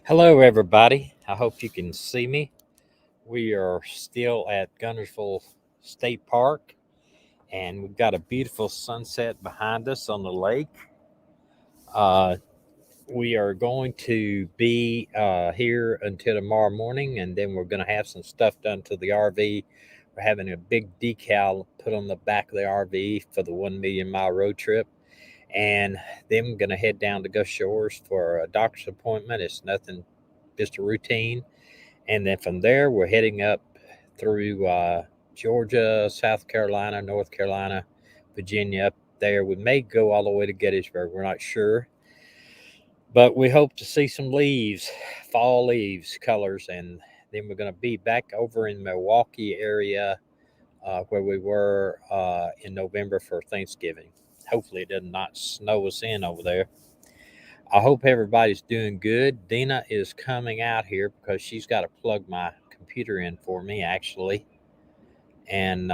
Hello, everybody. I hope you can see me. We are still at Gunnersville State Park, and we've got a beautiful sunset behind us on the lake. Uh, we are going to be here until tomorrow morning, and then we're going to have some stuff done to the RV. We're having a big decal put on the back of the RV for the 1 million mile road trip. And then we're going to head down to Gulf Shores for a doctor's appointment. It's nothing, just a routine. And then from there, we're heading up through Georgia, South Carolina, North Carolina, Virginia, up there. We may go all the way to Gettysburg. We're not sure. But we hope to see some leaves, fall leaves, colors. And then we're going to be back over in Milwaukee area where we were in November for Thanksgiving. Hopefully, it does not snow us in over there. I hope everybody's doing good. Dina is coming out here because she's got to plug my computer in for me, actually. And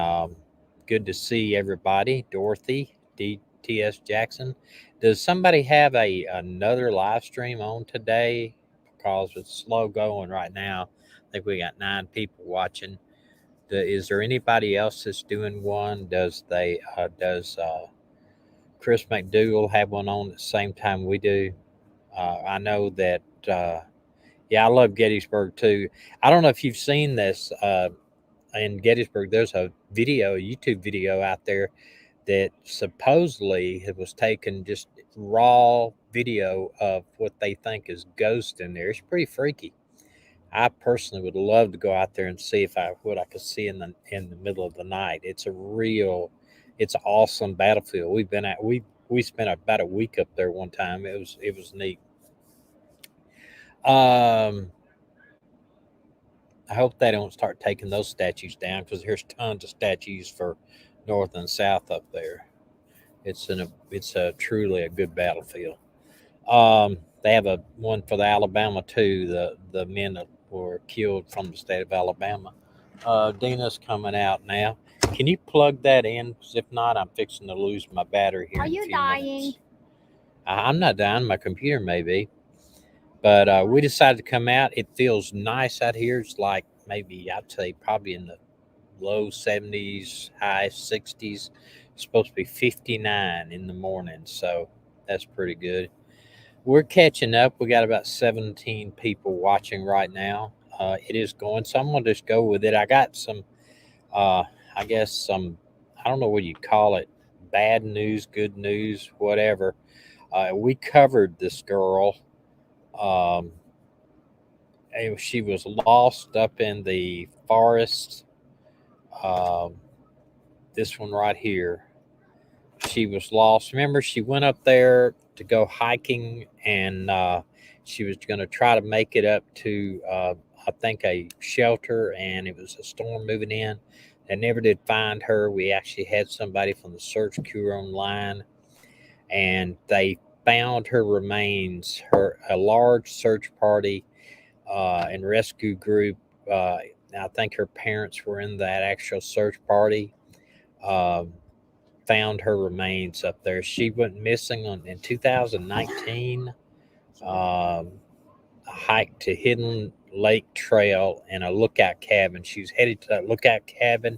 good to see everybody. Dorothy, DTS Jackson. Does somebody have another live stream on today? Because it's slow going right now. I think we got 9 people watching. Is there anybody else that's doing one? Does Chris McDougall have one on at the same time we do? I know that, yeah, I love Gettysburg too. I don't know if you've seen this in Gettysburg. There's a video, a YouTube video out there that supposedly it was taken just raw video of what they think is ghost in there. It's pretty freaky. I personally would love to go out there and see if what I could see in the middle of the night. It's an awesome battlefield. We spent about a week up there one time. It was neat. Um, I hope they don't start taking those statues down because there's tons of statues for North and South up there. It's a truly a good battlefield. They have a one for the Alabama too. The men that were killed from the state of Alabama. Dina's coming out now. Can you plug that in? 'Cause if not, I'm fixing to lose my battery here Are in a you few dying? minutes. I'm not dying. My computer may be. But we decided to come out. It feels nice out here. It's like maybe I'd say probably in the low 70s, high 60s. It's supposed to be 59 in the morning, so that's pretty good. We're catching up. We got about 17 people watching right now. It is going, so I'm gonna just go with it. I got some, uh, I guess some, I don't know what you call it, bad news, good news, whatever. We covered this girl. Um, she was lost up in the forest. Um, this one right here. She was lost. Remember, she went up there to go hiking, and she was going to try to make it up to, I think, a shelter, and it was a storm moving in. They never did find her. We actually had somebody from the search crew online, and they found her remains. A large search party and rescue group. I think her parents were in that actual search party. Um, Found her remains up there. She went missing in 2019. A hike to Hidden Lake Trail and a lookout cabin. She was headed to that lookout cabin,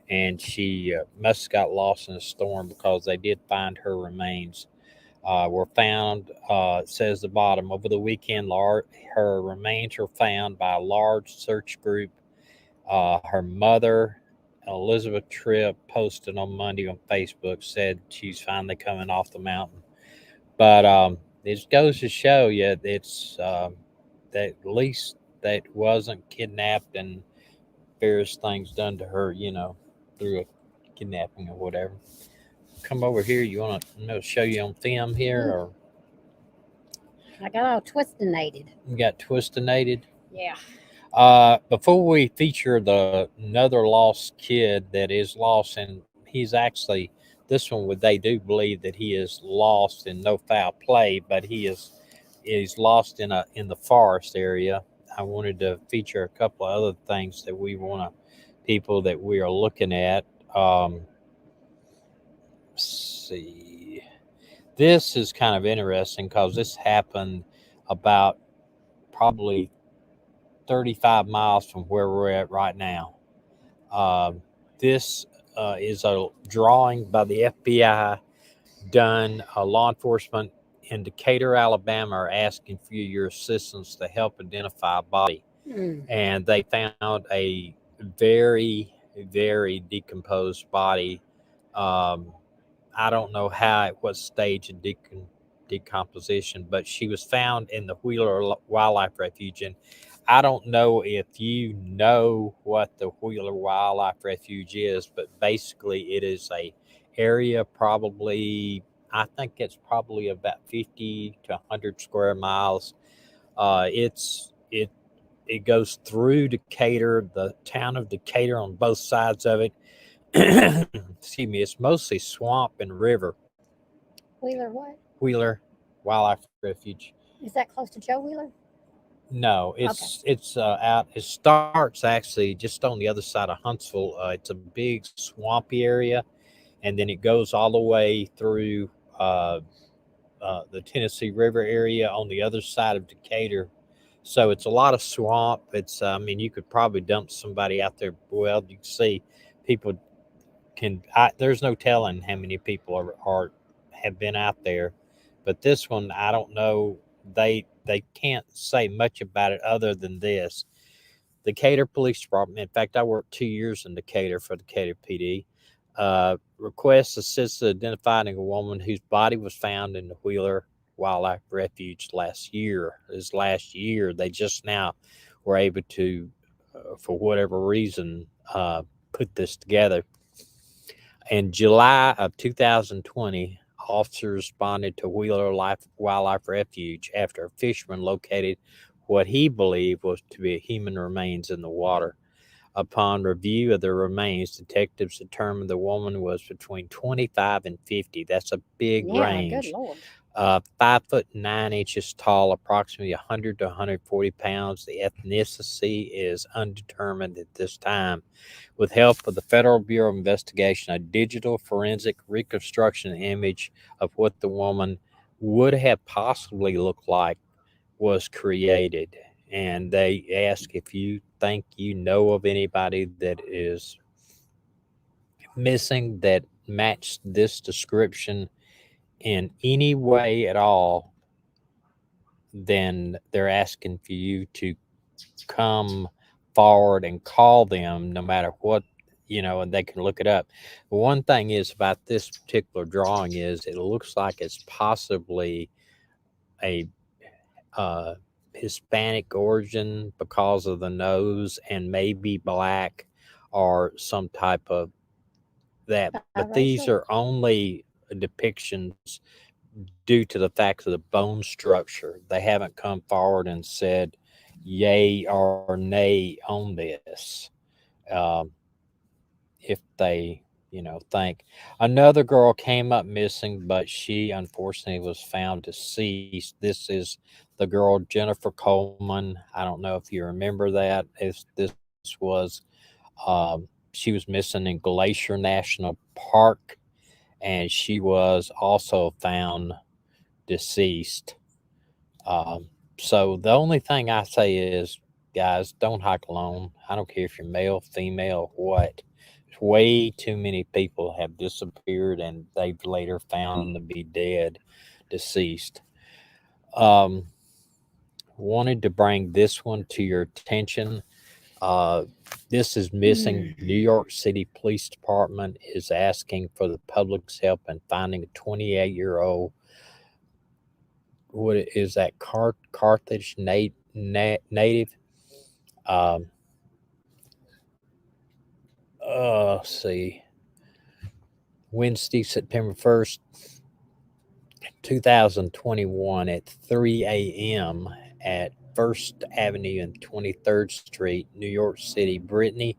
and she must have got lost in a storm because they did find her remains. Were found, says the bottom, over the weekend. Her remains were found by a large search group. Her mother, Elizabeth Tripp, posted on Monday on Facebook, said she's finally coming off the mountain. But it goes to show you that at least that wasn't kidnapped and various things done to her, through a kidnapping or whatever. Come over here. You want to show you on film here, Mm, or I got all twistinated. you got twistinated? Yeah. Before we feature the another lost kid that is lost, and he's actually this one. Would they do believe that he is lost in no foul play, but he's lost in the forest area. I wanted to feature a couple of other things that we want to people that we are looking at. Let's see, this is kind of interesting because this happened about probably 35 miles from where we're at right now. Um, this is a drawing by the FBI done. Law enforcement in Decatur, Alabama, are asking for your assistance to help identify a body, Mm. and they found a very, very decomposed body. Um, I don't know how at what stage of decomposition, but she was found in the Wheeler Wildlife Refuge. And I don't know if you know what the Wheeler Wildlife Refuge is, but basically it is a area probably, I think it's probably about 50 to 100 square miles. It goes through Decatur, the town of Decatur on both sides of it. Excuse me, it's mostly swamp and river. Wheeler what? Wheeler Wildlife Refuge. Is that close to Joe Wheeler? No, Okay. it's out. It starts actually just on the other side of Huntsville. It's a big swampy area, and then it goes all the way through uh, the Tennessee River area on the other side of Decatur. So it's a lot of swamp. It's I mean, you could probably dump somebody out there. Well, you can see people there's no telling how many people are have been out there, but this one I don't know. They can't say much about it other than this. The Decatur Police Department. In fact, I worked 2 years in Decatur for Decatur PD. Requests assistance identifying a woman whose body was found in the Wheeler Wildlife Refuge last year. This last year, they just now were able to, for whatever reason, put this together. In July of 2020, officers responded to Wildlife Refuge after a fisherman located what he believed was to be human remains in the water. Upon review of the remains, detectives determined the woman was between 25 and 50. That's a big Yeah, good range. Lord. 5 foot 9 inches tall, approximately 100 to 140 pounds. The ethnicity is undetermined at this time. With help of the Federal Bureau of Investigation, a digital forensic reconstruction image of what the woman would have possibly looked like was created. And they ask if you think you know of anybody that is missing that matched this description in any way at all, then they're asking for you to come forward and call them no matter what, and they can look it up. One thing is about this particular drawing is it looks like it's possibly a uh, Hispanic origin because of the nose and maybe black or some type of that. But these Biracial? are only depictions due to the fact of the bone structure. They haven't come forward and said yay or nay on this. Um, if they, think another girl came up missing, but she unfortunately was found deceased. This is the girl Jennifer Coleman. I don't know if you remember that. This was, she was missing in Glacier National Park, and she was also found deceased. Um, so the only thing I say is, guys, don't hike alone. I don't care if you're male, female, what. Way too many people have disappeared and they've later found them to be dead, deceased. Um, Wanted to bring this one to your attention. Uh, this is missing. Mm. New York City Police Department is asking for the public's help in finding a 28-year-old. What is that? Carthage native. Um, let's see. Wednesday, September 1st, 2021 at 3 a.m. at First Avenue and 23rd Street, New York City. Brittany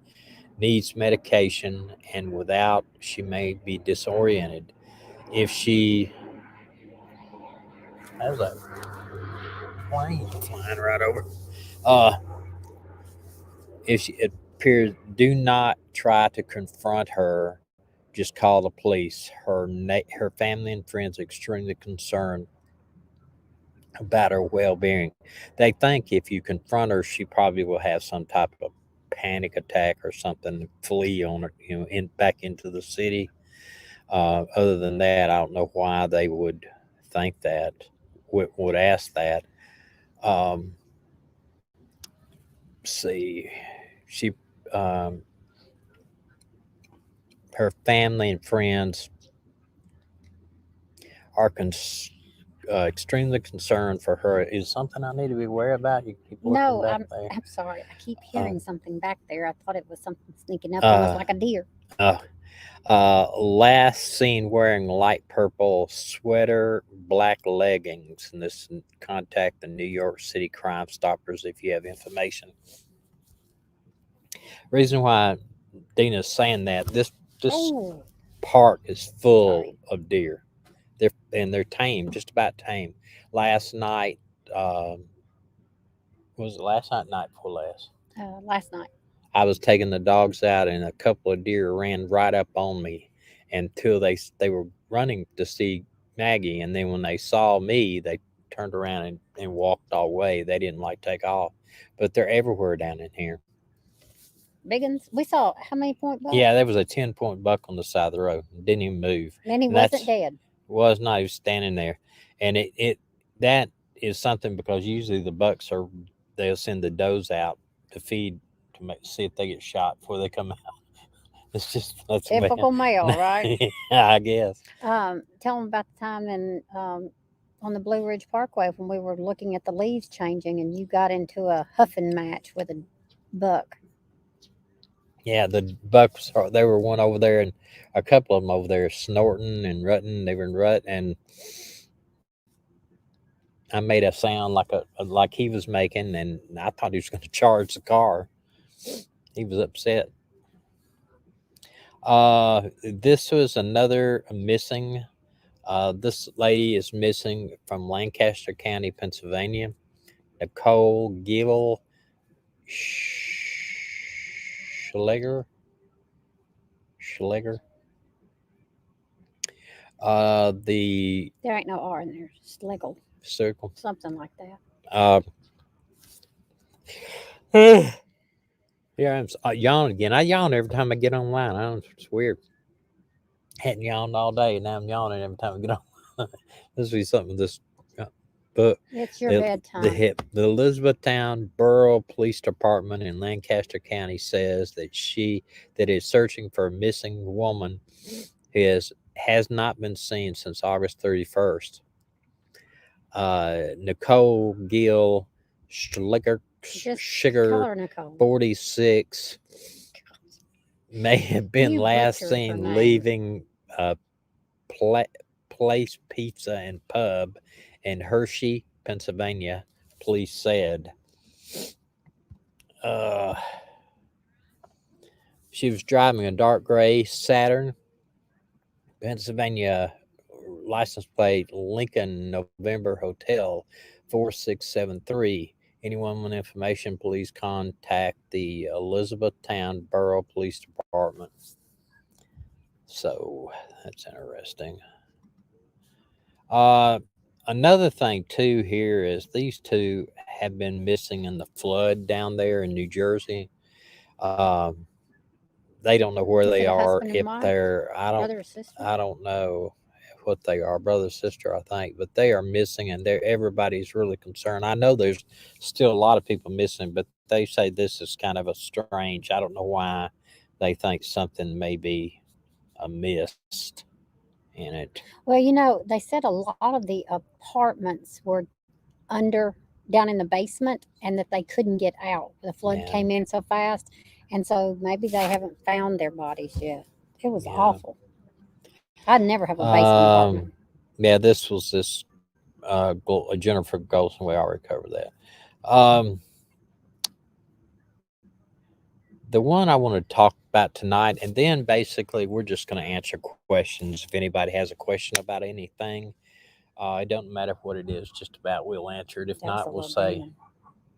needs medication, and without, she may be disoriented. If she has a plane flying right over, uh, if she, it appears, do not try to confront her. Just call the police. Her family and friends are extremely concerned about her well-being. They think if you confront her, she probably will have some type of panic attack or something, flee on it, back into the city. Other than that, I don't know why they would think that, would ask that. Um, see, she, um, her family and friends are extremely concerned for her. Is something I need to be aware about? You keep looking No, back there. I'm sorry. I keep Uh, hearing something back there. I thought it was something sneaking up on us uh, like a deer. uh, last seen wearing light purple sweater, black leggings, and this contact the New York City Crime Stoppers if you have information. Reason why Dina's saying that this Oh, park is full sorry. of deer. They're tame, just about tame. Last night, um, was it last night? Night before last. Last night. I was taking the dogs out, and a couple of deer ran right up on me until they were running to see Maggie, and then when they saw me, they turned around and walked all away. They didn't like take off, but they're everywhere down in here. Biggins. We saw how many point buck? Yeah, there was a 10-point buck on the side of the road. Didn't even move, And he and wasn't that's dead. was not. He was standing there, and it that is something because usually the bucks are they'll send the does out to feed to see if they get shot before they come. It's just that's the way. Typical male, right? Yeah, I guess. Tell them about the time on the Blue Ridge Parkway when we were looking at the leaves changing and you got into a huffing match with a buck. Yeah, the bucks are. They were one over there, and a couple of them over there snorting and rutting. They were in rut, and I made a sound like like he was making, and I thought he was going to charge the car. He was upset. This was another missing. This lady is missing from Lancaster County, Pennsylvania. Nicole Gill Schlegger. Schlegger. The There ain't no R in there. Just legal. circle. Something like that. Uh, here I'm yawn again. I yawn every time I get online. I don't. It's weird. Hadn't yawned all day. Now I'm yawning every time I get on. This will be something. This, but It's your the bedtime. the Elizabethtown Borough Police Department in Lancaster County says that is searching for a missing woman who has not been seen since August 31st. Nicole Gill Schlicker Just call Sugar her Nicole. 46 may have been You last butchered her seen name. leaving a pla- place pizza and pub in Hershey, Pennsylvania. Police said uh, she was driving a dark gray Saturn, Pennsylvania license plate Lincoln November Hotel 4673. Anyone with information, please contact the Elizabethtown Borough Police Department. So that's interesting. Uh, Another thing too here is these two have been missing in the flood down there in New Jersey. Um, they don't know where Is they it a are. husband and If wife? they're, Brother or sister? I don't know what they are, brother sister, I think, but they are missing, and everybody's really concerned. I know there's still a lot of people missing, but they say this is kind of a strange. I don't know why they think something may be amiss in it. Well, they said a lot of the apartments were under down in the basement and that they couldn't get out. The flood Yeah, came in so fast. And so maybe they haven't found their bodies yet. It was yeah. awful. I'd never have a basement Um, apartment. yeah, this was this Jennifer Golson. We already covered that. The one I want to talk about tonight, and then basically we're just going to answer questions. If anybody has a question about anything, it doesn't matter what it is, just about we'll answer it. If That was not, a we'll little say demon.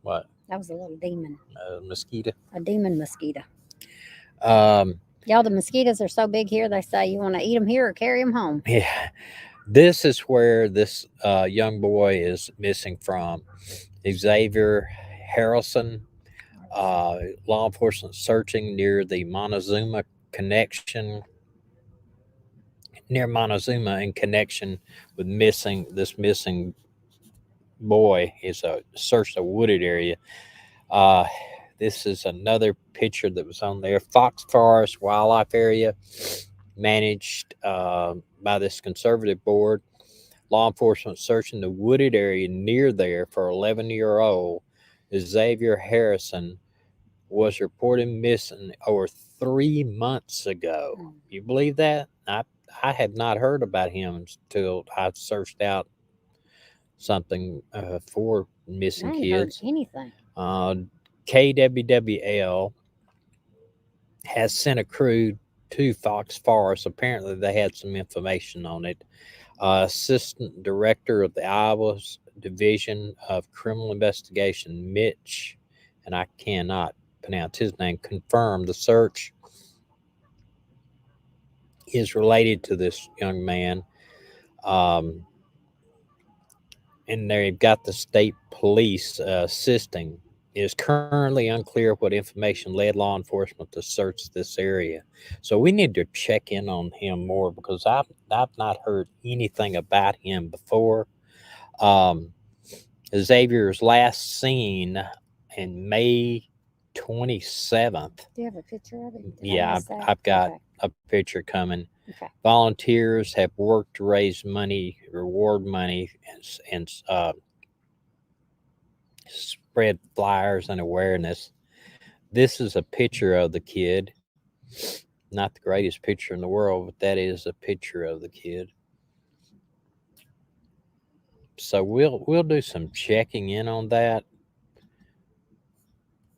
what That was a little demon. mosquito. A demon mosquito. Um, Y'all, the mosquitoes are so big here, they say you want to eat them here or carry them home. yeah, This is where this young boy is missing from. Xavier Harrison. Law enforcement searching connection near Montezuma in connection with missing boy. Is a searched a wooded area. Uh, this is another picture that was on there. Fox Forest Wildlife Area, managed by this conservative board. Law enforcement searching the wooded area near there for 11-year-old Xavier Harrison was reported missing over 3 months ago. Mm. You believe that? I had not heard about him until I searched out something for I missing ain't heard kids. anything. KWWL has sent a crew to Fox Forest. Apparently, they had some information on it. Assistant Director of the Iowa's Division of Criminal Investigation, Mitch, and I cannot pronounce his name, confirmed the search is related to this young man. Um, and they've got the state police assisting. It is currently unclear what information led law enforcement to search this area. So we need to check in on him more because I've not heard anything about him before. Um, Xavier's last seen in May 27th. Do you have a picture of it? Did I Yeah, miss that? I've got Okay. a picture coming. Okay. Volunteers have worked to raise money, reward money, and spread flyers and awareness. This is a picture of the kid. Not the greatest picture in the world, but that is a picture of the kid. So we'll do some checking in on that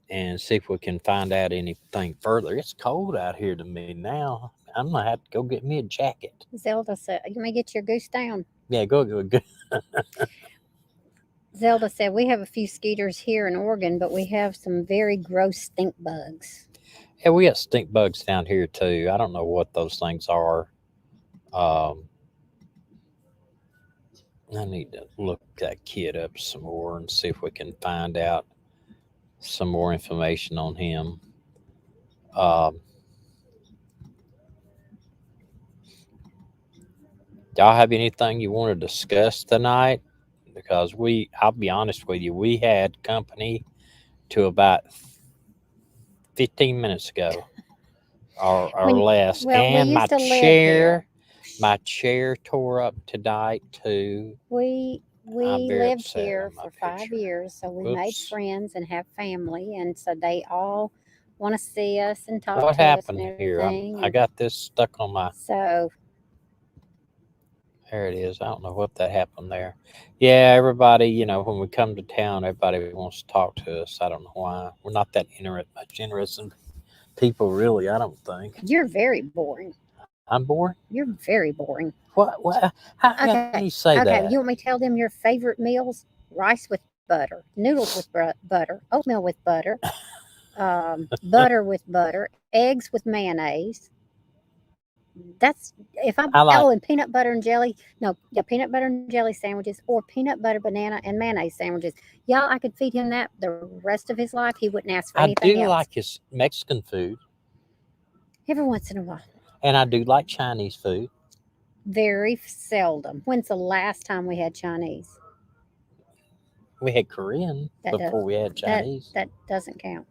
and see if we can find out anything further. It's cold out here to me now. I'm gonna have to go get me a jacket. Zelda said, "You may get your goose down." Yeah, go. Zelda said, "We have a few skeeters here in Oregon, but we have some very gross stink bugs." Yeah, we got stink bugs down here too. I don't know what those things are. Um, I need to look that kid up some more and see if we can find out some more information on him. Um, y'all have anything you want to discuss tonight? Because I'll be honest with you, we had company to about 15 minutes ago or When less, well, we and used to live here. my chair tore up tonight too. I'm We very lived upset here on my for 5 picture. years, so we made Whoops. friends and have family, and so they all want to see us and talk What to us and happened here? everything. I And got this stuck on my. so There it is. I don't know what that happened there. Yeah, everybody, when we come to town, everybody wants to talk to us. I don't know why. We're not that much interested in people, really. I don't think. you're very boring. I'm bored. You're very boring. What? How can you Okay, say that? okay. You want me to tell them your favorite meals? Rice with butter, noodles with butter, oatmeal with butter, butter with butter, eggs with mayonnaise. That's if I'm I like. oh, and peanut butter and jelly. No, yeah, peanut butter and jelly sandwiches or peanut butter banana and mayonnaise sandwiches. Y'all, I could feed him that the rest of his life. He wouldn't ask for I anything do else. like his Mexican food, Every once in a while, and I do like Chinese food. very seldom. When's the last time we had Chinese? We had Korean That does before we had that Chinese. that doesn't count.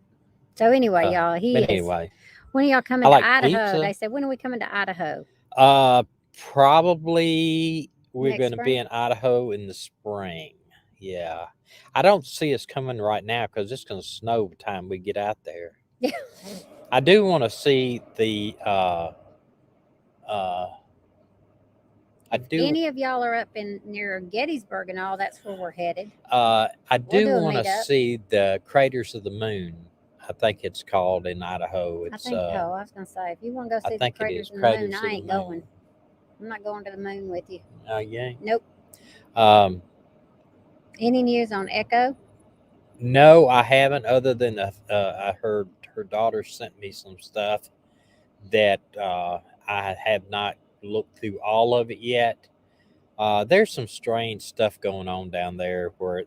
So anyway, y'all, But he is. anyway, When are y'all I coming to like Idaho? pizza. They said, when are we coming to Idaho? Uh, Probably we're Next going to be spring? in Idaho in the spring. Yeah. I don't see us coming right now because it's going to snow by the time we get out there. Yeah. I do want to see the. Uh, I If do. any of y'all are up in near Gettysburg and all, that's where we're headed. I We'll do do a want to meetup. see the craters of the moon. I think it's called in Idaho. I It's think, oh, I was going to say, if you want to go I see the think it is craters in the moon, craters I of the ain't moon. going. I'm not going to the moon with you. Oh yeah. Nope. Um, Any news on Echo? no, I haven't. Other than I heard her daughter sent me some stuff that I have not looked through all of it yet. There's some strange stuff going on down there where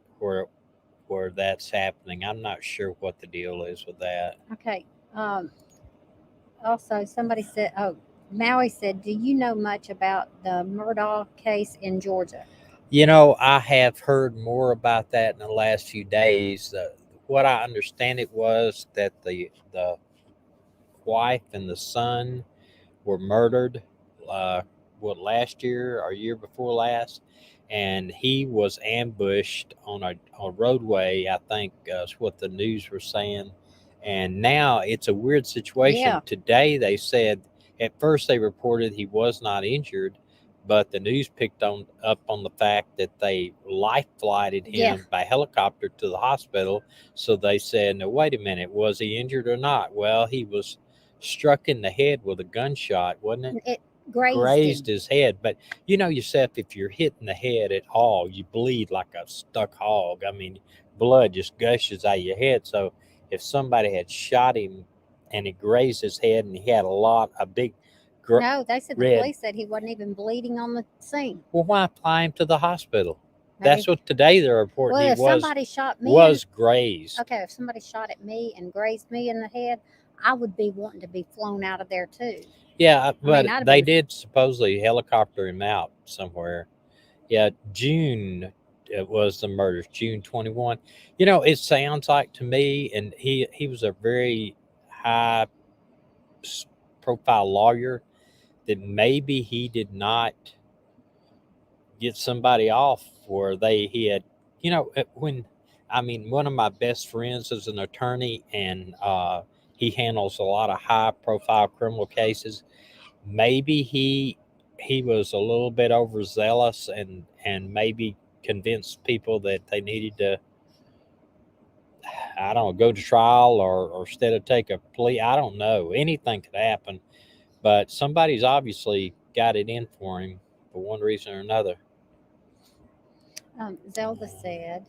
that's happening. I'm not sure what the deal is with that. Okay. Also, somebody said, oh, Maui said, do you know much about the Murdoch case in Georgia? I have heard more about that in the last few days. What I understand it was that the wife and the son were murdered. Uh, what last year or year before last, and he was ambushed on a roadway. I think is what the news were saying. And now it's a weird situation. Yeah. Today they said at first they reported he was not injured, but the news picked on up on the fact that they life flighted Yeah. him by helicopter to the hospital. So they said, "No, wait a minute, was he injured or not?" Well, he was struck in the head with a gunshot, wasn't it? It grazed Grazed him. his head. But you know yourself, if you're hit in the head at all, you bleed like a stuck hog. I mean, blood just gushes out of your head. So if somebody had shot him and it grazed his head and he had a big No, they said the red, police said he wasn't even bleeding on the scene. well, why fly him to the hospital? Maybe. That's what today they're reporting. Well, He if somebody shot me and was grazed. okay, if somebody shot at me and grazed me in the head, I would be wanting to be flown out of there too. Yeah, I mean, but I'd have they been. did supposedly helicopter him out somewhere. Yeah, June it was the murders, June 21. It sounds like to me, and he was a very high profile lawyer, that maybe he did not get somebody off where he had, when, I mean, one of my best friends is an attorney, and he handles a lot of high profile criminal cases. Maybe he was a little bit overzealous, and maybe convinced people that they needed to, I don't know, go to trial, or instead of take a plea. I don't know, anything could happen, but somebody's obviously got it in for him for one reason or another. Zelda said,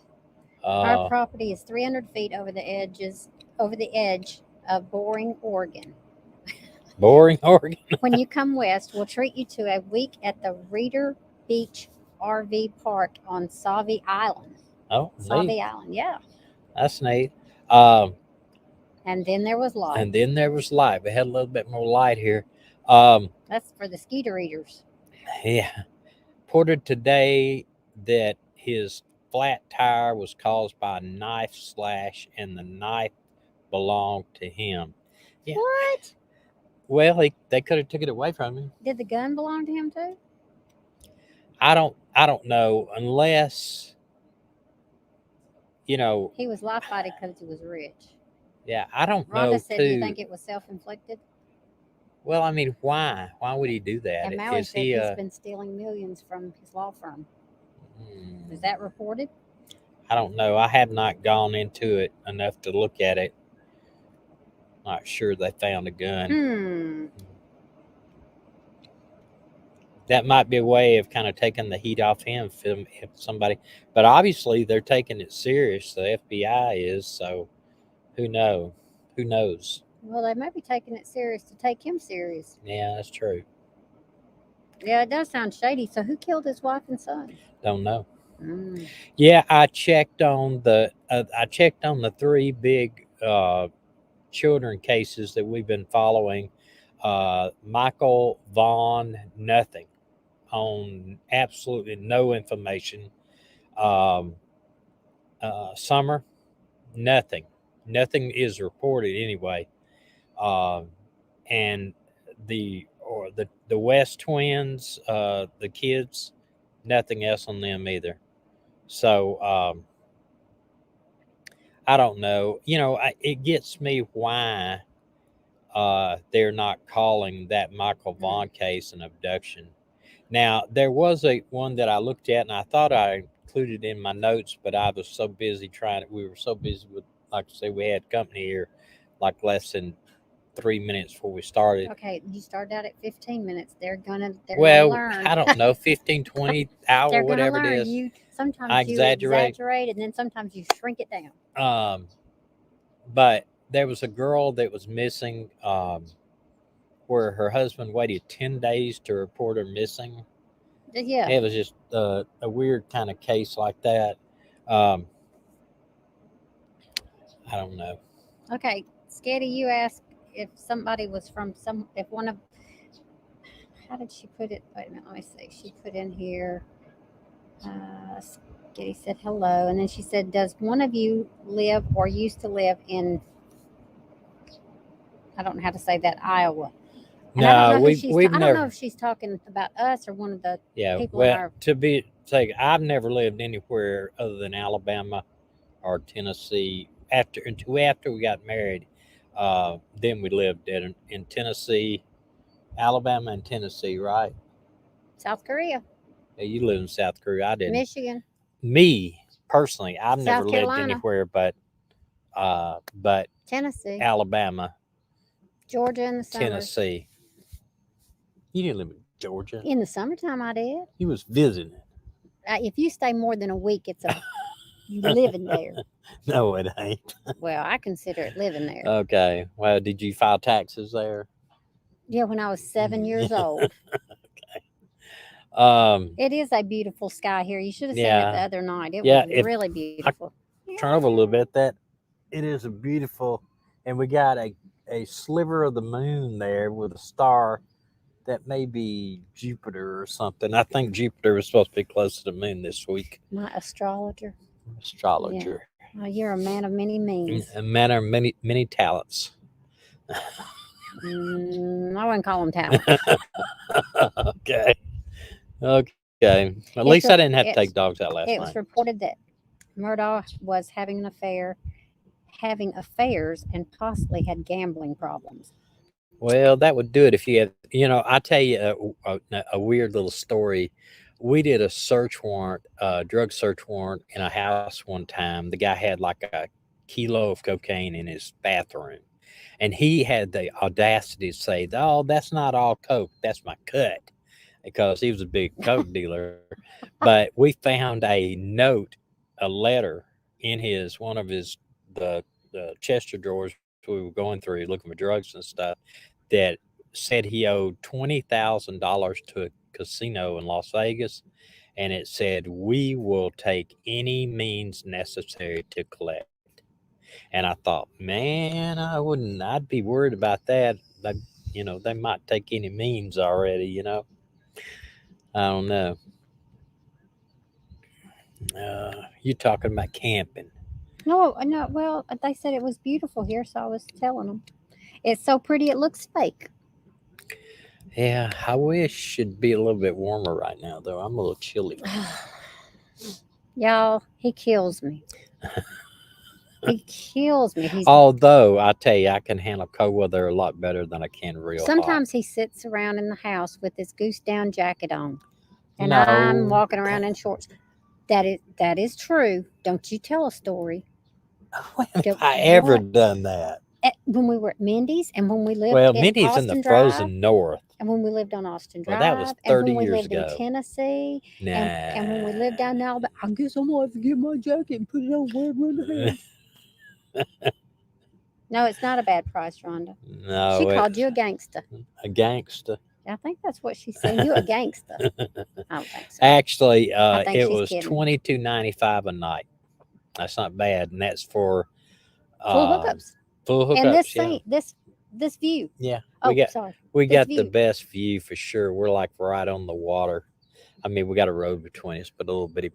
our uh property is 300 feet over the edge of Boring, Oregon. Boring Oregon. When you come west, we'll treat you to a week at the Reeder Beach RV Park on Sauvie Island. Oh, neat. Sauvie Island, yeah. That's neat. um And then there was light. and then there was light. We had a little bit more light here. um That's for the skeeter eaters. yeah, reported today that his flat tire was caused by a knife slash, and the knife belonged to him. Yeah. What? Well, they could have took it away from him. Did the gun belong to him too? I don't know, unless you know. He was life fighting because he was rich. Yeah, I don't Rhonda know said, do you too. think it was self inflicted? Well, I mean, why would he do that? And Maui Is said he he's been stealing millions from his law firm. hmm, Is that reported? I don't know. I have not gone into it enough to look at it. Not sure they found a gun. Hmm. That might be a way of kind of taking the heat off him, if somebody. But obviously they're taking it serious. The FBI is. So who knows? Well, they may be taking it serious to take him serious. Yeah, that's true. Yeah, it does sound shady. So who killed his wife and son? Don't know. Mm. Yeah, I checked on the three big children cases that we've been following. Michael Vaughn, nothing, on absolutely no information. um, Summer, nothing. Nothing is reported anyway. Um, and the West twins, the kids, nothing else on them either. So I don't know. It gets me why they're not calling that Michael Mm. Vaughn case an abduction. Now, there was a one that I looked at, and I thought I included in my notes, but I was so busy trying. We were so busy with, like I say, we had company here, like less than 3 minutes before we started. Okay, you started out at 15 minutes. They're gonna Well, learn. I don't know, 15, 20 hour, They're gonna whatever it learn. is. You I sometimes you exaggerate. exaggerate and then sometimes you shrink it down. Um, but there was a girl that was missing, where her husband waited 10 days to report her missing. Yeah. It was just a weird kind of case like that. Um, I don't know. Okay, Sketty, you asked if somebody was from some, if one of, how did she put it? Wait a minute, let me see. She put in here, Sketty said hello, and then she said, does one of you live or used to live in, I don't know how to say that, Iowa? And I don't No, know who she's, we've I don't know never. if she's talking about us or one of the Yeah, people in well, our, to be say, I've never lived anywhere other than Alabama or Tennessee. After we got married, then we lived in Tennessee, Alabama, and Tennessee. Right? South Korea, Yeah, you live in South Korea. I didn't. Michigan, Me personally, I've never South lived Carolina, anywhere but Tennessee, Alabama, Georgia in the summers. Tennessee. You didn't live in Georgia. In the summertime, I did. You was visiting. If you stay more than a week, it's a you living there. No, it ain't. Well, I consider it living there. Okay. Well, did you file taxes there? Yeah, when I was 7 years Yeah. old. Um. It is a beautiful sky here. You should have seen it the Yeah. other night. It Yeah. was If really I beautiful. turn over a little bit, that it is a beautiful, and we got a sliver of the moon there with a star that may be Jupiter or something. I think Jupiter was supposed to be close to the moon this week. My astrologer. Astrologer. Oh, you're a man of many means. A man of many talents. I wouldn't call them talent. Okay. Okay. At least I didn't have to take dogs out last It night. was reported that Murdoch was having an affair, having affairs, and possibly had gambling problems. Well, that would do it if you had, I tell you a weird little story. We did a search warrant, drug search warrant in a house one time. The guy had like a kilo of cocaine in his bathroom. And he had the audacity to say, "Oh, that's not all coke. That's my cut," because he was a big coke dealer. But we found a note, a letter in his one of his the Chester drawers we were going through looking for drugs and stuff that said he owed $20,000 to a casino in Las Vegas, and it said, "We will take any means necessary to collect." And I thought, man, I wouldn't. I'd be worried about that. They might take any means already. I don't know. You talking about camping? No, no. Well, they said it was beautiful here, so I was telling them it's so pretty it looks fake. Yeah, I wish it'd be a little bit warmer right now, though. I'm a little chilly. Y'all, he kills me. He kills me. Although I tell you, I can handle cold weather a lot better than I can real hot. Sometimes he sits around in the house with his goose down jacket on, and I'm No, walking around in shorts. That is true. Don't you tell a story. when have Don't- I ever what? done that? When we were at Mindy's, and when we lived Well, in Mindy's in the Austin Drive, frozen north. and when we lived on Austin Well, Drive, that was and 30 when we years lived in ago. Tennessee, Nah. and when we lived down in Alabama. I guess I'm gonna have to get my jacket and put it on where around the house. No, it's not a bad price, Rhonda. No, She called you a gangster. a gangster. I think that's what she's saying. You a gangster. I don't think so. Actually, I think it she's was kidding. $22.95 a night. That's not bad, and that's for Full hookups. Full hookups. And this yeah. thing, this view. Yeah, Oh, sorry. we This got the view. best view for sure. We're like right on the water. I mean, we got a road between us, but a little bitty.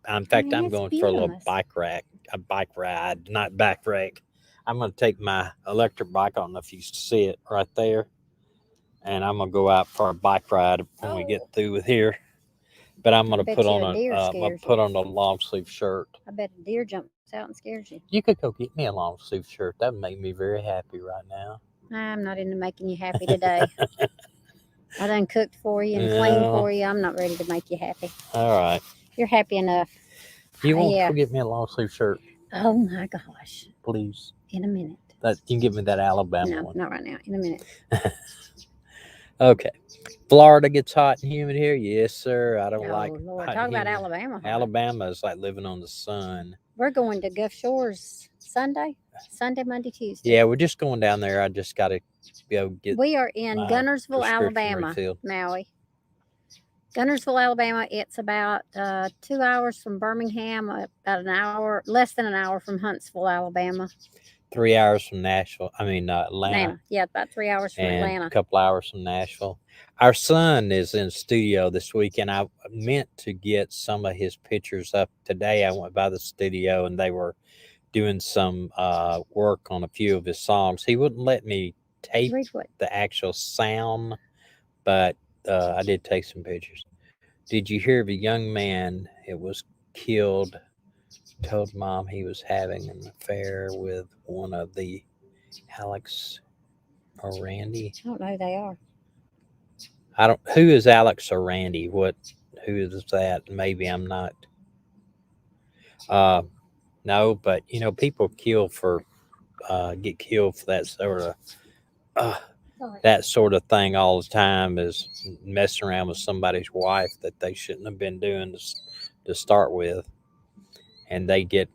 In fact, I'm it's going for a little beautiful. bike ride, not back wreck. I'm going to take my electric bike. I don't know if you see it right there, and I'm going to go out for a bike ride when we get through with here. But I'm going to put on a long sleeve shirt. I bet a deer jumps out and scares you. You could go get me a long sleeve shirt. That would make me very happy right now. I'm not into making you happy today. I done cooked for you and cleaned for you. I'm not ready to make you happy. All right. You're happy enough. You won't go get me a long sleeve shirt? Oh my gosh. Please. In a minute. You can give me that Alabama one. No, not right now. In a minute. Okay. Florida gets hot and humid here. Yes, sir. I don't like. Lord. Talk about Alabama. Alabama is like living on the sun. We're going to Gulf Shores Sunday, Monday, Tuesday. Yeah, we're just going down there. I just got to go get. We are in Gunnersville, Alabama, Maui. Gunnersville, Alabama. It's about 2 hours from Birmingham, about an hour, less than an hour from Huntsville, Alabama. 3 hours from Nashville. I mean, Atlanta. Yeah, about 3 hours from And Atlanta. a couple hours from Nashville. Our son is in studio this week, and I meant to get some of his pictures up today. I went by the studio, and they were doing some work on a few of his songs. He wouldn't let me tape Read what? the actual sound, but I did take some pictures. Did you hear of a young man? It was killed. Told mom he was having an affair with one of the Alex or Randy. I don't know who they are. I don't. Who is Alex or Randy? What? Who is that? Maybe I'm not. Uh, no, but people kill for get killed for uh, that sort of thing all the time. Is messing around with somebody's wife that they shouldn't have been doing to start with, and they get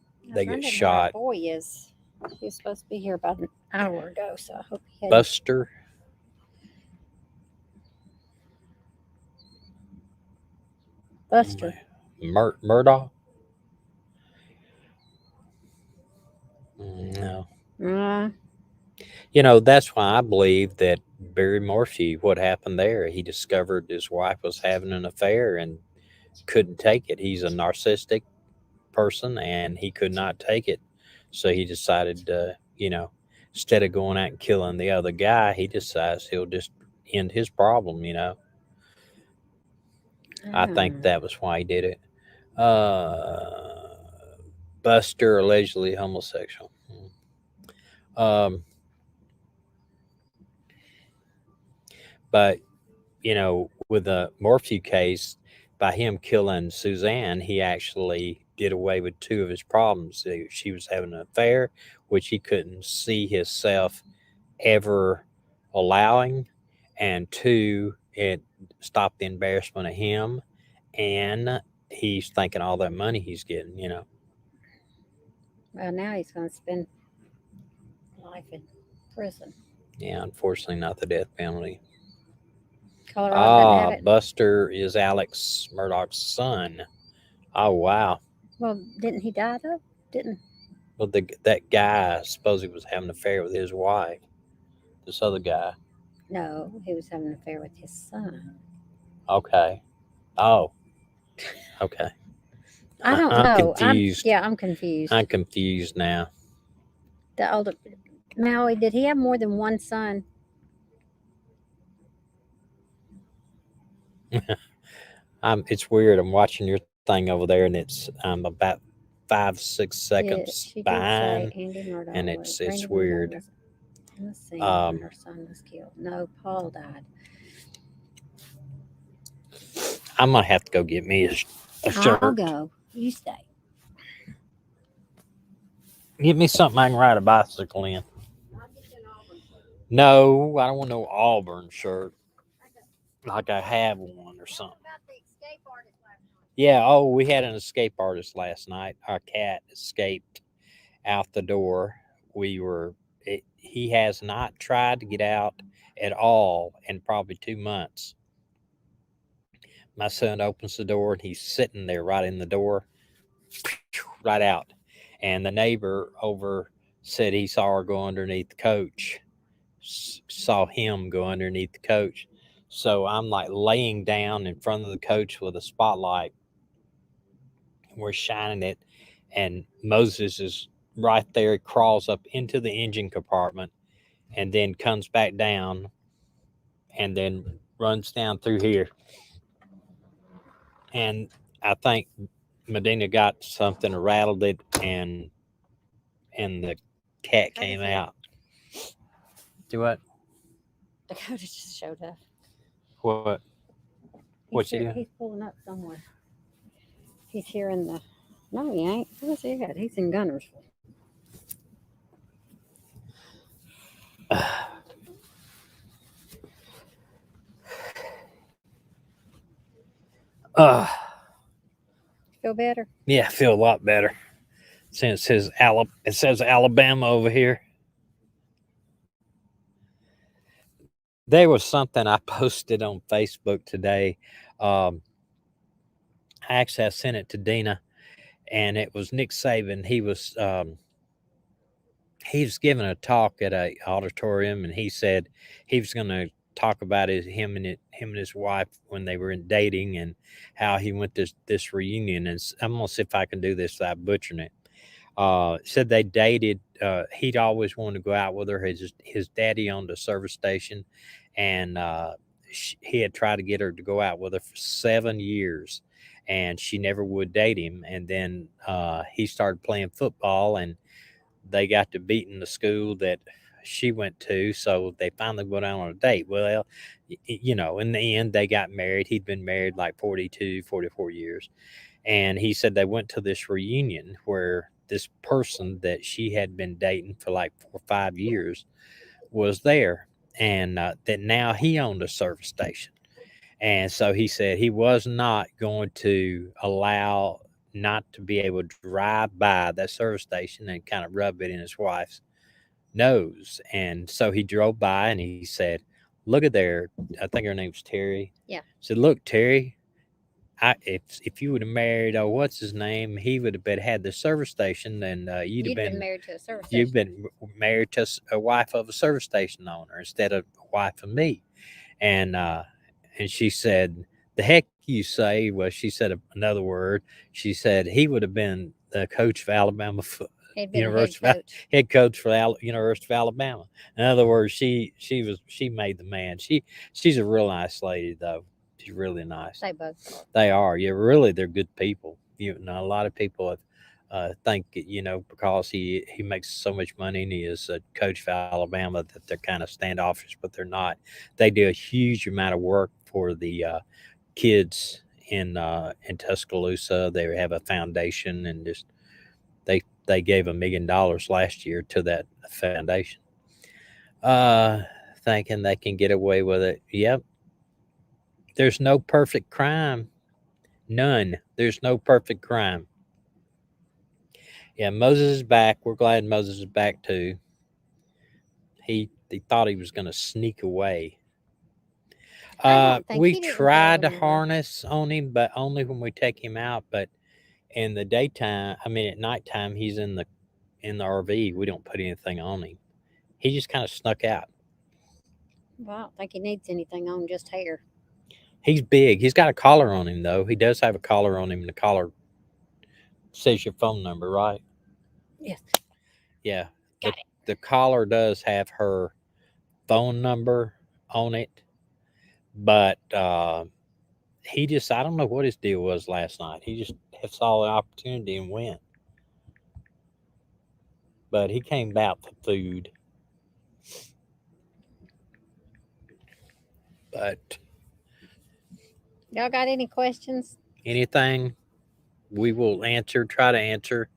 shot. Boy is. He was supposed to be here about an hour ago, so I hope he had. Buster. Buster. Murdoch. No. That's why I believe that Barry Morphy, what happened there, he discovered his wife was having an affair and couldn't take it. He's a narcissistic person and he could not take it. So he decided instead of going out and killing the other guy, he decides he'll just end his problem. I think that was why he did it. Buster, allegedly homosexual. But with the Morphew case, by him killing Suzanne, he actually did away with two of his problems. She was having an affair, which he couldn't see himself ever allowing, and two, it stopped the embarrassment of him, and he's thinking all that money he's getting. Well, now he's going to spend life in prison. Yeah, unfortunately, not the death penalty. Colorado doesn't have it. Buster is Alex Murdoch's son. Oh, wow. Well, didn't he die though? Didn't. Well, that guy supposedly was having an affair with his wife. This other guy. No, he was having an affair with his son. Okay. Oh. Okay. I don't know. I'm confused. I'm confused. I'm confused now. The older Maui, did he have more than one son? It's weird. I'm watching your thing over there, and it's about 5-6 seconds behind, and it's weird. Let's see when her son was killed. No, Paul died. I'm gonna have to go get me a shirt. I'll go. You stay. Get me something I can ride a bicycle in. No, I don't want no Auburn shirt. Like I have one or something. Yeah, we had an escape artist last night. Our cat escaped out the door. He has not tried to get out at all in probably 2 months. My son opens the door and he's sitting there right in the door, right out. And the neighbor over said he saw her go underneath the coach, saw him go underneath the coach. So I'm like laying down in front of the coach with a spotlight. We're shining it, and Moses is right there. He crawls up into the engine compartment and then comes back down and then runs down through here. And I think Medina got something, rattled it, and the cat came out. Do what? Dakota just showed up. What? What's he doing? He's pulling up somewhere. He's here in the. No, he ain't. Where's he at? He's in Gunnersville. Feel better? Yeah, I feel a lot better. Since it says Alabama over here. There was something I posted on Facebook today Um, I sent it to Dina, and it was Nick Saban. He was giving a talk at a auditorium, and he said he was going to talk about him and his wife when they were in dating, and how he went this reunion. And I'm gonna see if I can do this without butchering it. Said they dated. He'd always wanted to go out with her. His daddy owned a service station, and he had tried to get her to go out with her for 7 years, and she never would date him. And then he started playing football, and they got to beating the school that she went to, so they finally went out on a date. Well, in the end, they got married. He'd been married like 42, 44 years. And he said they went to this reunion where this person that she had been dating for like 4 or 5 years was there, and that now he owned a service station. And so he said he was not going to allow not to be able to drive by that service station and kind of rub it in his wife's nose. And so he drove by and he said, "Look at there." I think her name's Terry. Yeah. Said, "Look, Terry, if you would have married, oh, what's his name? He would have been had the service station, and You'd been married to a service you've station. been married to a wife of a service station owner instead of a wife of me." And she said, "The heck you say?" Well, she said another word. She said he would have been the coach of Alabama He'd been a head University of coach. head coach for the University of Alabama. In other words, she made the man. She's a real nice lady though. She's really nice. They both are. They are. Yeah, really, they're good people. A lot of people have, think because he makes so much money and he is a coach for Alabama that they're kind of standoffish, but they're not. They do a huge amount of work for the kids in Tuscaloosa. They have a foundation, and just they gave $1 million last year to that foundation. Uh, Thinking they can get away with it. Yep. There's no perfect crime. None. There's no perfect crime. Yeah, Moses is back. We're glad Moses is back too. He thought he was going to sneak away. I don't think We he didn't go tried to anywhere. harness on him, but only when we take him out. But in the daytime, I mean at nighttime, he's in the RV. We don't put anything on him. He just kind of snuck out. Well, I don't think he needs anything on, just hair. He's big. He's got a collar on him though. He does have a collar on him, and the collar says your phone number, right? Yes. Yeah. The Got it. the collar does have her phone number on it, but he just I don't know what his deal was last night. He just saw the opportunity and went. But he came out for food. But Y'all got any questions? anything we will answer, try to answer.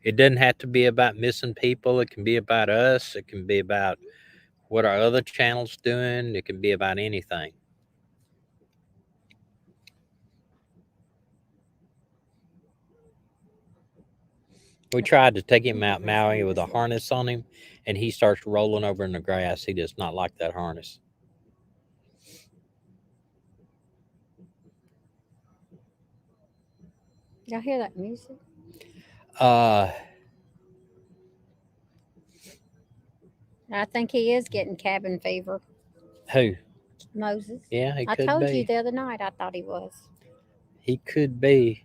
It doesn't have to be about missing people. It can be about us. It can be about what our other channel's doing. It can be about anything. We tried to take him out Maui with a harness on him, and he starts rolling over in the grass. He does not like that harness. Y'all hear that music? Uh, I think he is getting cabin fever. who? Moses. Yeah, he I could told you be. the other night I thought he was. He could be.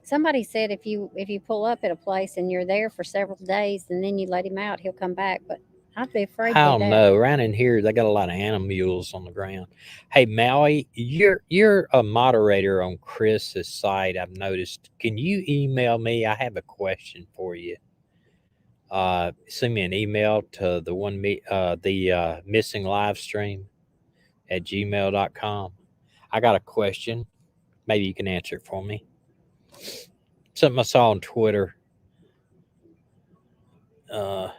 Somebody said if you pull up at a place and you're there for several days and then you let him out, he'll come back. But I'd be afraid I to do don't that. know. Around in here, they got a lot of animals on the ground. Hey, Maui, you're a moderator on Chris's site. I've noticed. Can you email me? I have a question for you. Send me an email to the missing live stream at gmail.com. I got a question. Maybe you can answer it for me. Something I saw on Twitter. Uh,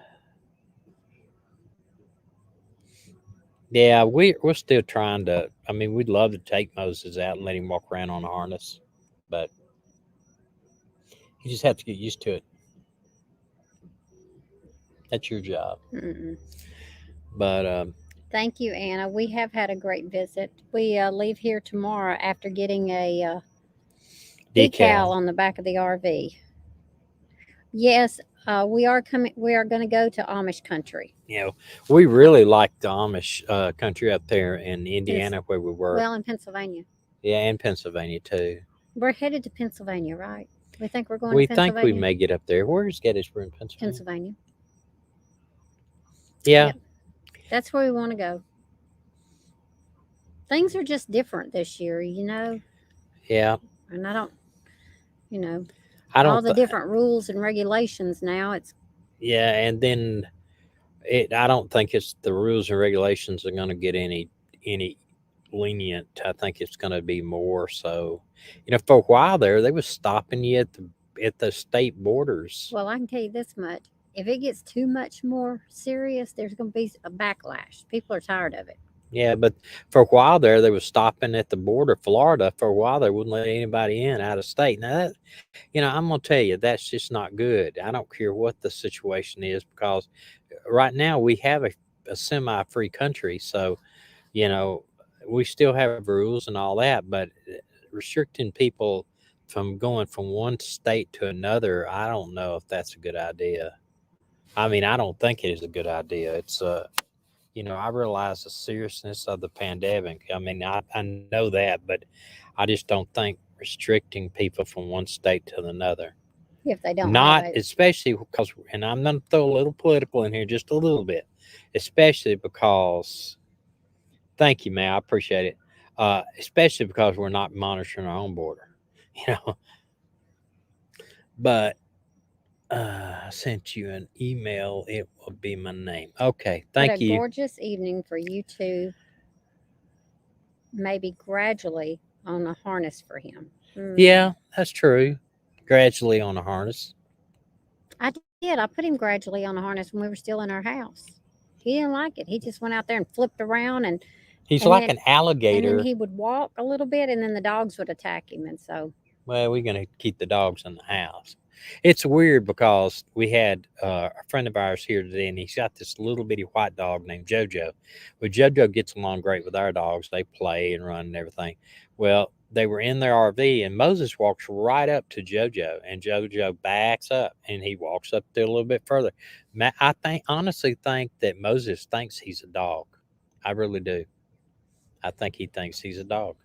yeah, we're still trying to. I mean, we'd love to take Moses out and let him walk around on a harness, but you just have to get used to it. That's your job. Mm-mm. But Thank you, Anna. We have had a great visit. We leave here tomorrow after getting a decal Decal. on the back of the RV. Yes, we are coming. We are going to go to Amish country. You know, we really like the Amish country up there in It's Indiana where we were. well in Pennsylvania. Yeah, and Pennsylvania too. We're headed to Pennsylvania, right? We think we're going to We think we Pennsylvania. may get up there. Where's Gettysburg, Pennsylvania? Pennsylvania. Yeah, Yep, that's where we want to go. Things are just different this year, yeah. and I don't, you know, I all don't. the different rules and regulations now. It's Yeah, and then I don't think it's the rules and regulations are going to get any lenient. I think it's going to be more so. For a while there, they was stopping you at the state borders. well, I can tell you this much: if it gets too much more serious, there's going to be a backlash. People are tired of it. Yeah, but for a while there, they was stopping at the border, Florida. For a while, they wouldn't let anybody in out of state. Now, I'm gonna tell you, that's just not good. I don't care what the situation is because right now we have a semi-free country, so you know we still have rules and all that, but restricting people from going from one state to another, I don't know if that's a good idea. I mean, I don't think it is a good idea. It's I realize the seriousness of the pandemic. I mean, I know that, but I just don't think restricting people from one state to another. If they don't have Not it, especially because, and I'm going to throw a little political in here just a little bit, especially because, thank you, man, I appreciate it. Especially because we're not monitoring our own border, you know. But I sent you an email. It will be my name. Okay, what a thank you. gorgeous evening for you to maybe gradually on a harness for him. Yeah, that's true. Gradually on a harness. I did. I put him gradually on a harness when we were still in our house. He didn't like it. He just went out there and flipped around He's and like then an and then alligator. he would walk a little bit and then the dogs would attack him and so Well, we're going to keep the dogs in the house. It's weird because we had a friend of ours here today, and he's got this little bitty white dog named JoJo. Well, JoJo gets along great with our dogs. They play and run and everything. Well, they were in their RV, and Moses walks right up to JoJo, and JoJo backs up, and he walks up there a little bit further. I honestly think that Moses thinks he's a dog. I really do. I think he thinks he's a dog.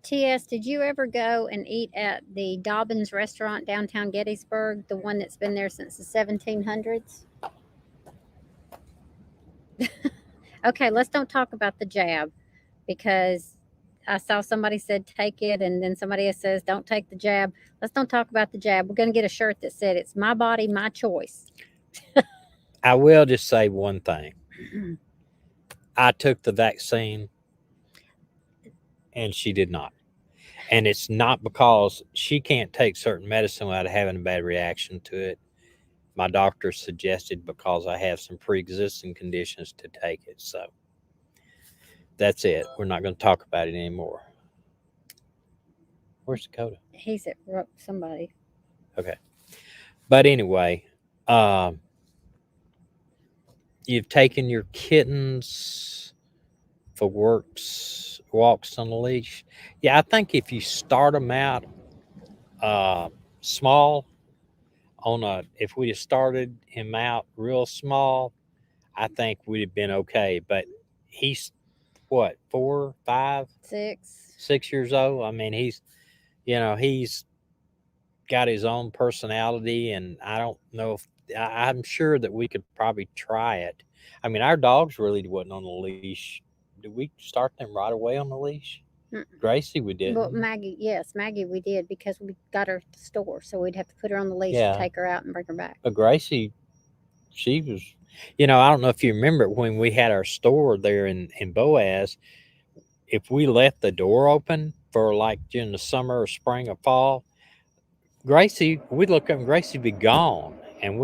TS, did you ever go and eat at the Dobbins restaurant downtown Gettysburg, the one that's been there since the 1700s? Okay, let's don't talk about the jab because I saw somebody said take it, and then somebody else says don't take the jab. Let's don't talk about the jab. We're going to get a shirt that said it's my body, my choice. I will just say one thing. I took the vaccine and she did not. And it's not because she can't take certain medicine without having a bad reaction to it. My doctor suggested because I have some pre existing conditions to take it. So that's it. We're not going to talk about it anymore. Where's Dakota? He's at somebody. Okay. But anyway, um, you've taken your kittens for walks on a leash. Yeah, I think if you start them out small, if we had started him out real small, I think we'd have been okay. But he's what, 4, 5, 6. 6 years old. I mean, he's got his own personality, and I don't know if I'm sure that we could probably try it. I mean, our dogs really wasn't on the leash. Did we start them right away on the leash? Gracie, we Well, didn't. Maggie, yes, Maggie, we did because we got her at the store, so we'd have to put her on the leash to Yeah, take her out and bring her back. but Gracie, she was. I don't know if you remember when we had our store there in Boaz. If we left the door open for like during the summer or spring or fall, we'd look up and Gracie'd be gone, and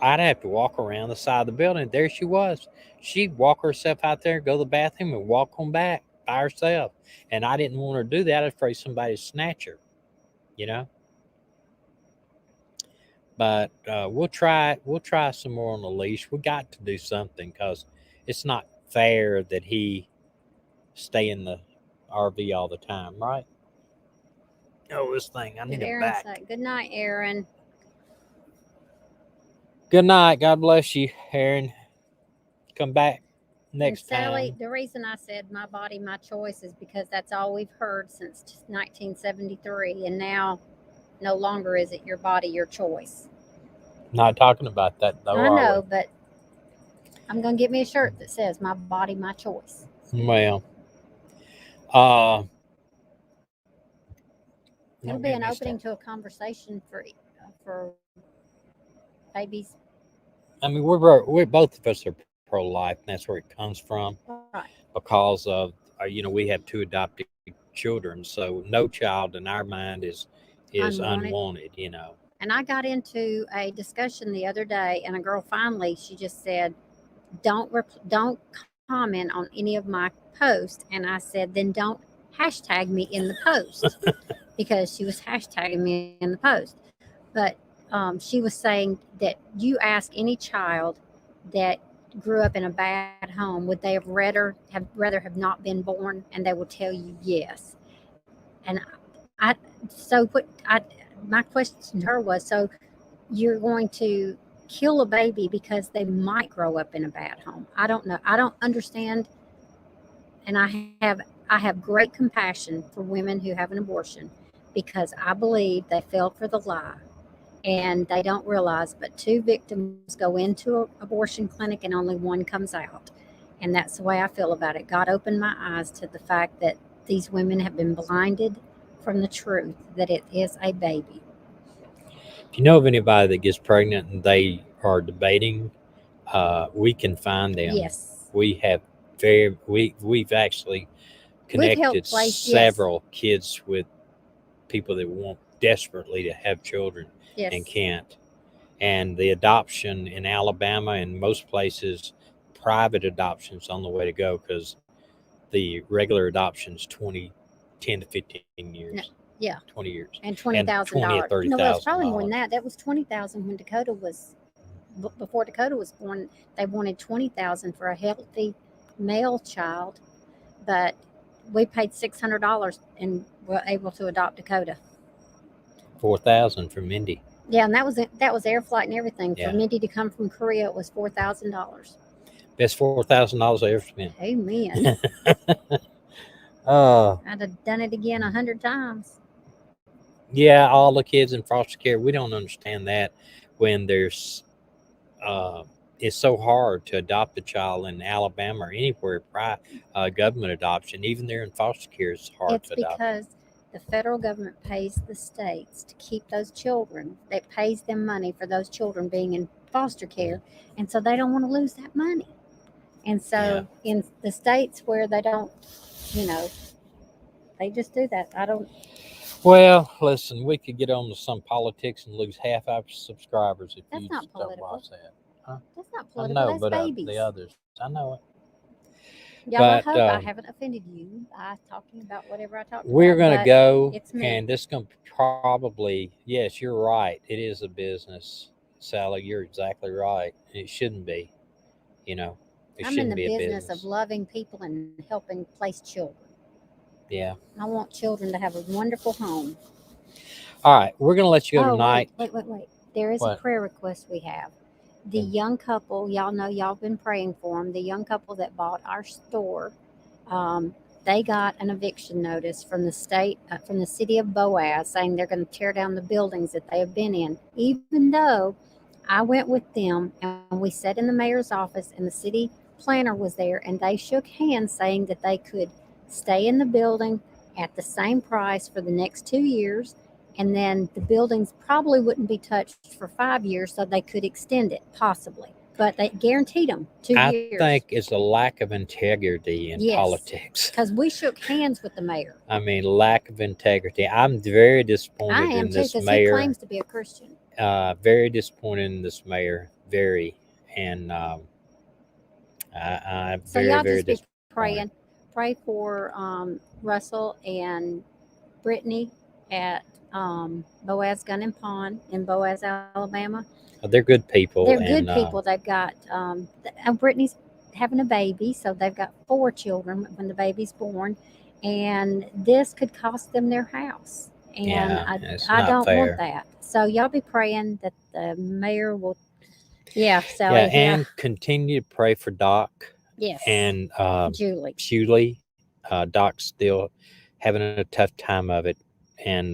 I'd have to walk around the side of the building. There she was. She'd walk herself out there, go to the bathroom, and walk on back by herself. And I didn't want her to do that. I was afraid somebody would snatch her, you know. But we'll try. We'll try some more on the leash. We got to do something because it's not fair that he stay in the RV all the time, right? Oh, this thing, I need Did it Aaron back. say good night, Aaron? Good night. God bless you, Aaron. Come back And next Sally, time. the reason I said my body, my choice is because that's all we've heard since 1973, and now no longer is it your body, your choice. Not talking about that though, I are we? know, but I'm gonna get me a shirt that says "My body, my choice." Well, uh, It'll don't be get an me opening started. to a conversation for babies. I mean, we're both of us are pro life, and that's where it comes from Right. because of we have two adopted children, so no child in our mind is Unwanted. unwanted. And I got into a discussion the other day, and a girl finally she just said, "Don't comment on any of my posts." And I said, "Then don't hashtag me in the post," because she was hashtagging me in the post. But she was saying that you ask any child that grew up in a bad home, would they have rather have not been born, and they will tell you yes. And I so what I my question to her was, so you're going to kill a baby because they might grow up in a bad home? I don't know. I don't understand, and I have great compassion for women who have an abortion because I believe they fell for the lie and they don't realize. But two victims go into an abortion clinic and only one comes out, and that's the way I feel about it. God opened my eyes to the fact that these women have been blinded from the truth that it is a baby. If you know of anybody that gets pregnant and they are debating, we can find them. Yes, We've actually we've connected helped place. Yes, several kids with people that want desperately to have children and yes. can't. And the adoption in Alabama and most places, private adoption is on the way to go because the regular adoption is 20, 10 to 15 years, No, yeah, 20 years, and and 20 or $20,000. thirty No, well, it's thousand probably more than dollars. that. That was 20,000 when Dakota was before Dakota was born. They wanted 20,000 for a healthy male child, but we paid $600 and were able to adopt Dakota. 4,000 from Indy. Yeah, and that was air flight and everything. For Yeah, Mindy to come from Korea, it was $4,000. best $4,000 I ever spent. Amen. uh, I'd have done it again 100 times. yeah, all the kids in foster care, we don't understand that when there's uh, it's so hard to adopt a child in Alabama or anywhere government adoption. Even there in foster care, it's hard It's to adopt them. because the federal government pays the states to keep those children. It pays them money for those children being in foster care, and so they don't want to lose that money. And Yeah. so in the states where they don't, you know, they just do that. I don't. Well, listen, we could get on to some politics and lose half our subscribers if That's you not don't political. watch that. Huh? That's not I political. know, That's but the babies. others, I know it. Y'all, I But hope I haven't offended you by talking about whatever I talked we're about, going to but go, it's me. and this going to probably, yes, you're right. It is a business, Sally. You're exactly right. It shouldn't be, you know, it I'm in shouldn't the be a business business. of loving people and helping place children. Yeah. I want children to have a wonderful home. All right. We're going to let you go Oh, tonight. wait. There is a What? prayer request we have. The young couple, y'all know y'all been praying for them. The young couple that bought our store, um, they got an eviction notice from the from the city of Boaz, saying they're going to tear down the buildings that they have been in. Even though I went with them and we sat in the mayor's office and the city planner was there, and they shook hands saying that they could stay in the building at the same price for the next 2 years, and then the buildings probably wouldn't be touched for 5 years, so they could extend it possibly. But they guaranteed them two I years. think it's a lack of integrity in Yes, politics. because we shook hands with the mayor. I mean, lack of integrity. I'm very I disappointed am in too, this because he mayor. claims to be a Christian. Very disappointed in this mayor. Very. And I'm So very, y'all very just be disappointed. praying. Pray for Russell and Brittany at Boaz Gun and Pawn in Boaz, Alabama. They're good people. They're And good people. They've got Brittany's having a baby, so they've got 4 children when the baby's born, and this could cost them their house. And Yeah, it's I not don't want fair. that. So y'all be praying that the mayor will. Yeah, Yeah, Sally. Yeah. and continue to pray for Doc Yes, and Julie. Julie. Doc's still having a tough time of it, and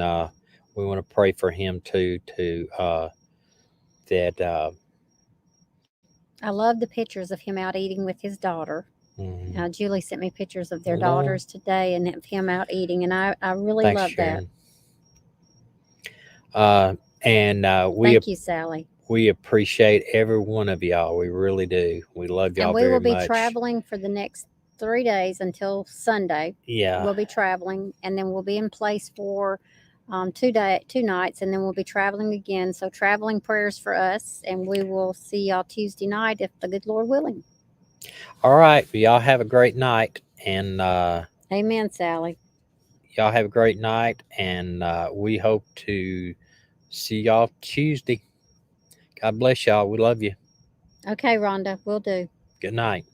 we want to pray for him too. To that. I love the pictures of him out eating with his daughter. Mhm. Julie sent me pictures of their Well, daughters today and of him out eating, and I really thanks, love that. Sharon. Uh, and Thank you, Sally. we appreciate every one of y'all. We really do. We love And y'all we very will be much. traveling for the next 3 days until Sunday. Yeah. We'll be traveling, and then we'll be in place for 2 nights, and then we'll be traveling again. So traveling prayers for us, and we will see y'all Tuesday night if the good Lord willing. All right. Y'all have a great night, and Amen, Sally. y'all have a great night, and we hope to see y'all Tuesday. God bless y'all. We love you. Okay, Rhonda, we'll do. Good night.